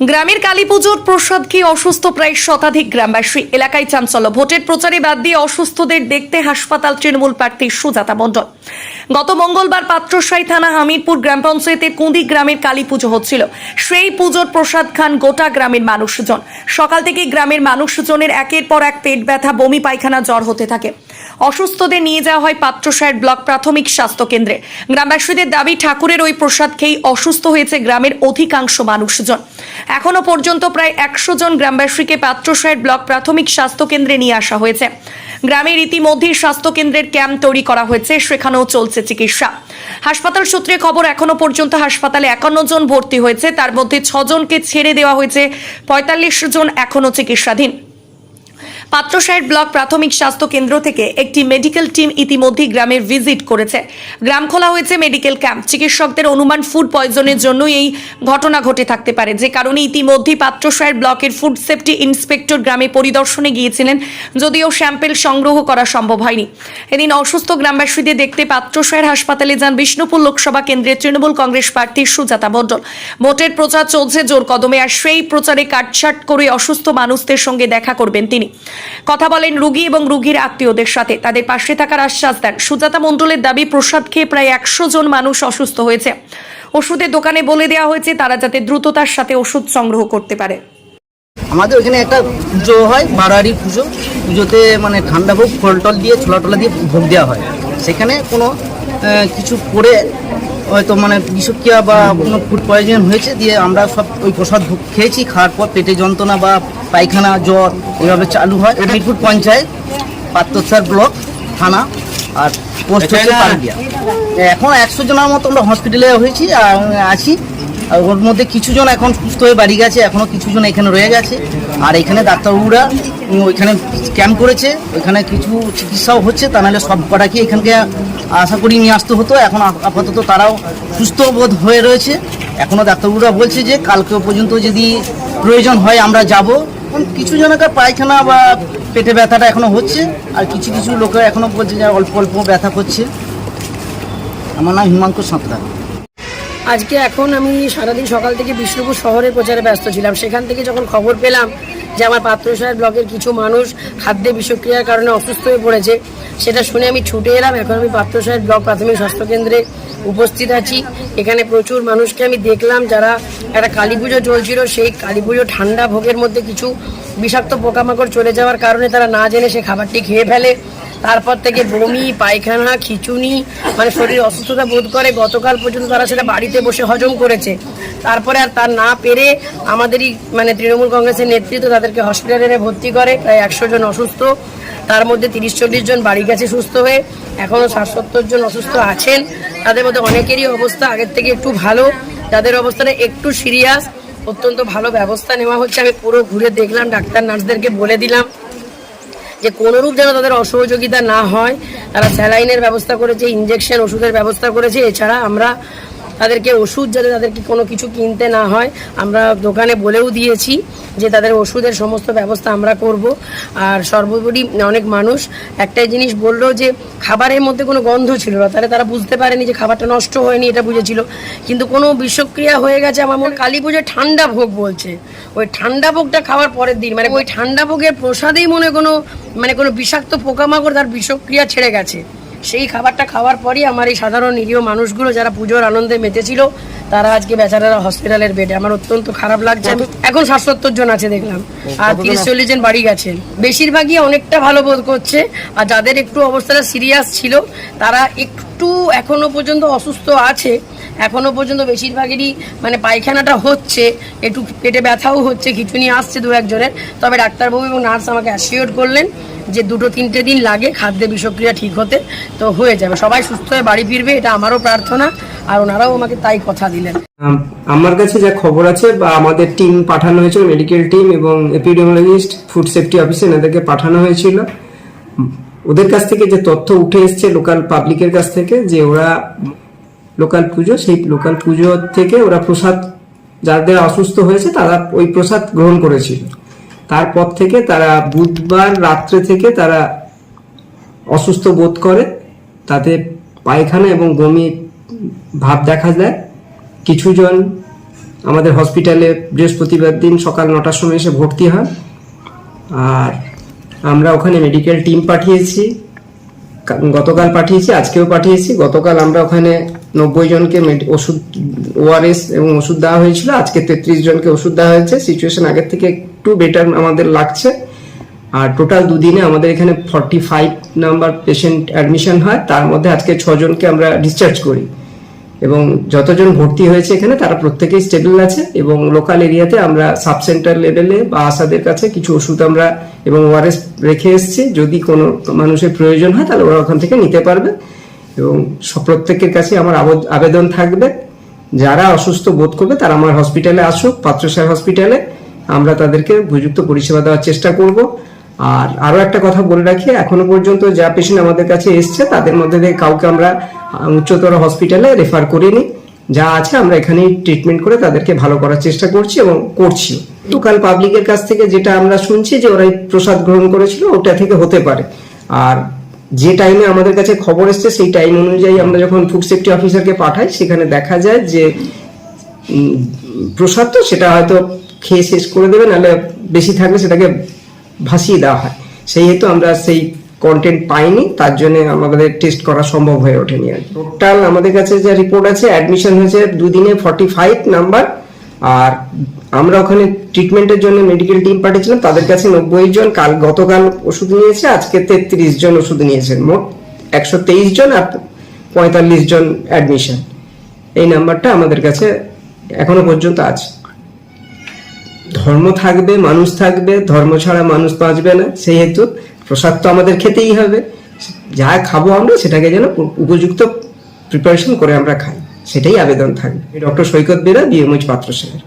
গ্রামের কালীপুজোর প্রসাদ খেয়ে অসুস্থ প্রায় শতাধিক গ্রামবাসী। এলাকায় চাঞ্চল্য। ভোটের প্রচারে বাদ দিয়ে অসুস্থদের দেখতে হাসপাতাল তৃণমূল প্রার্থী সুজাতা মণ্ডল। গত মঙ্গলবার পাত্রসাই থানা হামিরপুর গ্রাম পঞ্চায়েতের কুঁদি গ্রামের কালীপুজো হচ্ছিল। সেই পুজোর প্রসাদ খান গোটা গ্রামের মানুষজন। সকাল থেকে গ্রামের মানুষজনের একের পর এক পেট ব্যথা, বমি, পায়খানা, জ্বর হতে থাকে। অসুস্থদের নিয়ে যাওয়া হয় পাত্রসায়ের ব্লক প্রাথমিক স্বাস্থ্য কেন্দ্রে। গ্রামবাসীদের দাবি, ঠাকুরের ওই প্রসাদ খেয়েই অসুস্থ হয়েছে গ্রামের অধিকাংশ মানুষজন। এখনো পর্যন্ত প্রায় 100 জন গ্রামবাসীকে পাত্রসায়ের ব্লক প্রাথমিক স্বাস্থ্য কেন্দ্রে নিয়ে আসা হয়েছে। গ্রামের ইতিমধ্যেই স্বাস্থ্য কেন্দ্রের ক্যাম্প তৈরি করা হয়েছে, সেখানেও চলছে চিকিৎসা। হাসপাতাল সূত্রে খবর, এখনো পর্যন্ত হাসপাতালে 51 জন ভর্তি হয়েছে, তার মধ্যে 6 জনকে ছেড়ে দেওয়া হয়েছে, 45 জন এখনো চিকিৎসাধীন। পাত্রসায়ের ব্লক প্রাথমিক স্বাস্থ্য কেন্দ্র থেকে একটি মেডিকেল টিম ইতিমধ্যেই গ্রামের ভিজিট করেছে। গ্রাম খোলা হয়েছে মেডিকেল ক্যাম্প। চিকিৎসকদের অনুমান ফুড পয়জনের জন্যই এই ঘটনা ঘটে থাকতে পারে, যে কারণে ইতিমধ্যেই পাত্রসায়ের ব্লকের ফুড সেফটি ইন্সপেক্টর গ্রামে পরিদর্শনে গিয়েছিলেন, যদিও স্যাম্পেল সংগ্রহ করা সম্ভব হয়নি। এদিন অসুস্থ গ্রামবাসীদের দেখতে পাত্রসায়ের হাসপাতালে যান বিষ্ণুপুর লোকসভা কেন্দ্রের তৃণমূল কংগ্রেস প্রার্থী সুজাতা মণ্ডল। ভোটের প্রচার চলছে জোর কদমে, আর সেই প্রচারে কাটছাট করে অসুস্থ মানুষদের সঙ্গে দেখা করবেন তিনি। কথা বলেন রোগী এবং রোগীর আত্মীয়দের সাথে, তাদের পাশে থাকার আশ্বাস দেন। সুজাতা মণ্ডলের দাবি, প্রসাদ খেয়ে প্রায় 100 জন মানুষ অসুস্থ হয়েছে। ওষুধের দোকানে বলে দেওয়া হয়েছে তারা যাতে দ্রুততার সাথে ওষুধ সংগ্রহ করতে পারে। আমাদের ওখানে একটা পুজো হয়, বারোয়ারি পুজো। পুজোতে মানে ঠান্ডা ভোগ, ফল টল দিয়ে, ছোলা টোলা দিয়ে ভোগ দেওয়া হয়। সেখানে কোনো কিছু করে হয়তো মানে বিষক্রিয়া বা কোনো ফুড পয়জন হয়েছে, দিয়ে আমরা সব ওই প্রসাদ ভোগ খেয়েছি। খাওয়ার পর পেটে যন্ত্রণা বা পায়খানা, জ্বর এভাবে চালু হয়। মিরপুর পঞ্চায়েত, পাত্রসায়ের ব্লক থানা, আর পোস্ট হচ্ছে পারবিয়া। এখন 100 জনের মতো আমরা হসপিটালে হয়েছি আর আছি। আর ওর মধ্যে কিছু জন এখন সুস্থ হয়ে বাড়ি গেছে, এখনও কিছু জন এখানে রয়ে গেছে। আর এখানে ডাক্তারবাবুরা ওইখানে ক্যাম্প করেছে, ওইখানে কিছু চিকিৎসাও হচ্ছে। তা নাহলে সব কটাকে এখানকে আশা করি নিয়ে আসতে হতো। এখন আপাতত তারাও সুস্থ বোধ হয়ে রয়েছে। এখনও ডাক্তারবাবুরা বলছে যে কালকে পর্যন্ত যদি প্রয়োজন হয় আমরা যাব। কিছু জনকার পায়খানা বা পেটে ব্যথাটা এখনও হচ্ছে, আর কিছু কিছু লোকের এখনও বলছে যে অল্প অল্প ব্যথা করছে। আমার নাম হিমাঙ্কু সাঁতরা। আজকে এখন আমি সারাদিন সকাল থেকে বিষ্ণুপুর শহরের প্রচারে ব্যস্ত ছিলাম। সেখান থেকে যখন খবর পেলাম যে আমার পাত্রসায়ের ব্লকের কিছু মানুষ খাদ্যে বিষক্রিয়ার কারণে অসুস্থ হয়ে পড়েছে, সেটা শুনে আমি ছুটে এলাম। এখন আমি পাত্রসায়ের ব্লক প্রাথমিক স্বাস্থ্যকেন্দ্রে উপস্থিত আছি। এখানে প্রচুর মানুষকে আমি দেখলাম, যারা একটা কালী পুজো চলছিল, সেই কালী পুজো ঠান্ডা ভোগের মধ্যে কিছু বিষাক্ত পোকামাকড় চলে যাওয়ার কারণে তারা না জেনে সে খাবারটি খেয়ে ফেলে। তারপর থেকে বমি, পায়খানা, খিচুনি, মানে শরীর অসুস্থতা বোধ করে। গতকাল পর্যন্ত তারা সেটা বাড়িতে বসে হজম করেছে। তারপরে আর তার না পেরে আমাদেরই মানে তৃণমূল কংগ্রেসের নেতৃত্ব তাদেরকে হসপিটালে ভর্তি করে। প্রায় 100 জন অসুস্থ, তার মধ্যে 30-40 জন বাড়ি গেছে সুস্থ হয়ে। এখনও 60-70 জন অসুস্থ আছেন। তাদের মধ্যে অনেকেরই অবস্থা আগের থেকে একটু ভালো, যাদের অবস্থাটা একটু সিরিয়াস অত্যন্ত ভালো ব্যবস্থা নেওয়া হচ্ছে। আমি পুরো ঘুরে দেখলাম, ডাক্তার নার্সদেরকে বলে দিলাম যে কোনোরূপ যেন তাদের অসহযোগিতা না হয়। তারা স্যালাইনের ব্যবস্থা করেছে, ইঞ্জেকশন ওষুধের ব্যবস্থা করেছে। এছাড়া আমরা তাদেরকে ওষুধ যাতে তাদেরকে কোনো কিছু কিনতে না হয়, আমরা দোকানে বলেও দিয়েছি যে তাদের ওষুধের সমস্ত ব্যবস্থা আমরা করব। আর সর্বোপরি অনেক মানুষ একটাই জিনিস বললো যে খাবারের মধ্যে কোনো গন্ধ ছিল না, তাহলে তারা বুঝতে পারেনি যে খাবারটা নষ্ট হয়নি, এটা বুঝেছিল। কিন্তু কোনো বিষক্রিয়া হয়ে গেছে। আমার মনে কালী পুজোয় ঠান্ডা ভোগ বলছে, ওই ঠান্ডা ভোগটা খাওয়ার পরের দিন মানে ওই ঠান্ডা ভোগের প্রসাদেই মনে কোনো বিষাক্ত পোকামাকড় তার বিষক্রিয়া ছেড়ে গেছে। সেই খাবারটা খাওয়ার পরই আমার এই সাধারণ নিরীহ মানুষগুলো যারা পুজোর আনন্দে মেতেছিল, তারা আজকে বেচারারা হসপিটালের বেডে। আমার অত্যন্ত খারাপ লাগছে। এখন 60-70 জন আছে দেখলাম, আর 30-40 জন বাড়ি গেছেন। বেশিরভাগই অনেকটা ভালো বোধ করছে, আর যাদের একটু অবস্থাটা সিরিয়াস ছিল তারা একটু এখনো পর্যন্ত অসুস্থ আছে। এখনো পর্যন্ত বেশিরভাগেরই মানে পায়খানাটা হচ্ছে, একটু পেটে ব্যথাও হচ্ছে, খিচুনি আসছে 2-1 জনের। তবে ডাক্তারবাবু এবং নার্স আমাকে অ্যাসিওর করলেন যে 2-3 দিন লাগে খাদ্যে বিষক্রিয়া ঠিক হতে, তো হয়ে যাবে, সবাই সুস্থ হয়ে বাড়ি ফিরবে, এটা আমারও প্রার্থনা। আর ওনারাও আমাকে তাই কথা দিলেন। আমার কাছে যা খবর আছে, বা আমাদের টিম পাঠানো হয়েছিল, মেডিকেল টিম এবং এপিডেমিওলজিস্ট, ফুড সেফটি অফিসার, এদেরকে পাঠানো হয়েছিল। ওদের কাছ থেকে যে তথ্য উঠে এসছে লোকাল পাবলিকের কাছ থেকে, যে ওরা লোকাল পুজো, সেই লোকাল পুজো থেকে ওরা প্রসাদ, যাদের অসুস্থ হয়েছে তারা ওই প্রসাদ গ্রহণ করেছিল। তারপর থেকে তারা বুধবার রাত্রে থেকে তারা অসুস্থ বোধ করে, তাদের পায়খানা এবং বমি ভাব দেখা যায়। কিছু জন আমাদের হসপিটালে বৃহস্পতিবার দিন সকাল 9টার সময় এসে ভর্তি হয়। আর আমরা ওখানে মেডিকেল টিম পাঠিয়েছি, গতকাল পাঠিয়েছি, আজকেও পাঠিয়েছি। গতকাল আমরা ওখানে 90 জনকে ওষুধ ওআরএস এবং ওষুধ দেওয়া হয়েছিল, আজকে 33 জনকে ওষুধ দেওয়া হয়েছে। সিচুয়েশন আগের থেকে একটু বেটার আমাদের লাগছে। আর টোটাল দুদিনে আমাদের এখানে 45 নাম্বার পেশেন্ট অ্যাডমিশন হয়, তার মধ্যে আজকে 6 জনকে আমরা ডিসচার্জ করি। এবং যতজন ভর্তি হয়েছে এখানে তারা প্রত্যেকেই স্টেবল আছে। এবং লোকাল এরিয়াতে আমরা সাব সেন্টার লেভেলে বা আশাদের কাছে কিছু ওষুধ আমরা এবং ওআরএস রেখে এসেছি, যদি কোনো মানুষের প্রয়োজন হয় তাহলে ওরা ওখান থেকে নিতে পারবে। এবং প্রত্যেকের কাছে আমার আবেদন থাকবে, যারা অসুস্থ বোধ করবে তারা আমার হসপিটালে আসুক, পাত্রসাহেব হসপিটালে। আমরা তাদেরকে উপযুক্ত পরিষেবা দেওয়ার চেষ্টা করব। আর আরো একটা কথা বলে রাখি, এখনো পর্যন্ত যা পেশেন্ট আমাদের কাছে এসছে তাদের মধ্যে থেকে কাউকে আমরা উচ্চতর হসপিটালে রেফার করিনি। যা আছে আমরা এখানেই ট্রিটমেন্ট করে তাদেরকে ভালো করার চেষ্টা করছি এবং করছি। লোকাল পাবলিকের কাছ থেকে যেটা আমরা শুনছি যে ওরা প্রসাদ গ্রহণ করেছিল, ওটা থেকে হতে পারে। আর যে টাইমে আমাদের কাছে খবর এসছে সেই টাইম অনুযায়ী আমরা যখন ফুড সেফটি অফিসারকে পাঠাই, সেখানে দেখা যায় যে প্রসাদ তো সেটা হয়তো খেয়ে শেষ করে দেবে, নাহলে বেশি থাকলে সেটাকে ভাসিয়ে দেওয়া হয়। সেই হেতু আমরা সেই কন্টেন্ট পাইনি, তার জন্য আমাদের টেস্ট করা সম্ভব হয়ে ওঠেনি। আর টোটাল আমাদের কাছে যে রিপোর্ট আছে, অ্যাডমিশন হয়েছে দুদিনে 45 নাম্বার। আর আমরা ওখানে ট্রিটমেন্টের জন্য মেডিকেল টিম পাঠিয়েছিলাম, তাদের কাছে 90 জন গতকাল ওষুধ নিয়েছে, আজকে 33 জন ওষুধ নিয়েছেন। মোট 123 জন আর 45 জন অ্যাডমিশন। এই নাম্বারটা আমাদের কাছে এখনো পর্যন্ত আছে। ধর্ম থাকবে, মানুষ থাকবে, ধর্ম ছাড়া মানুষ বাঁচবে না। সেই হেতু প্রসাদ তো আমাদের খেতেই হবে। যা খাবো আমরা সেটাকে যেন উপযুক্ত প্রিপারেশন করে আমরা খাই, সেটাই আবেদন থাকবে। ডক্টর সৈকত বেরা, বিএমএইচ পাত্রসাহেব।